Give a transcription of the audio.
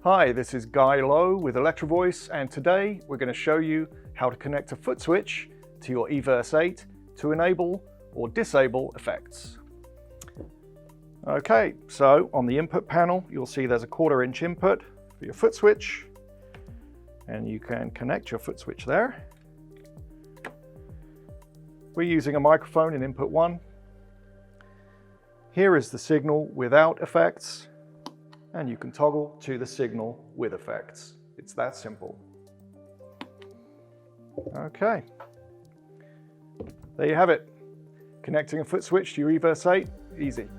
Hi, this is Guy Lowe with Electro-Voice, and today we're going to show you how to connect a foot switch to your EVERSE 8 to enable or disable effects. Okay, so on the input panel you'll see there's a 1/4 inch input for your foot switch, and you can connect your foot switch there. We're using a microphone in input 1. Here is the signal without effects, and you can toggle to the signal with effects. It's that simple. Okay, there you have it. Connecting a foot switch to your EVERSE 8, easy.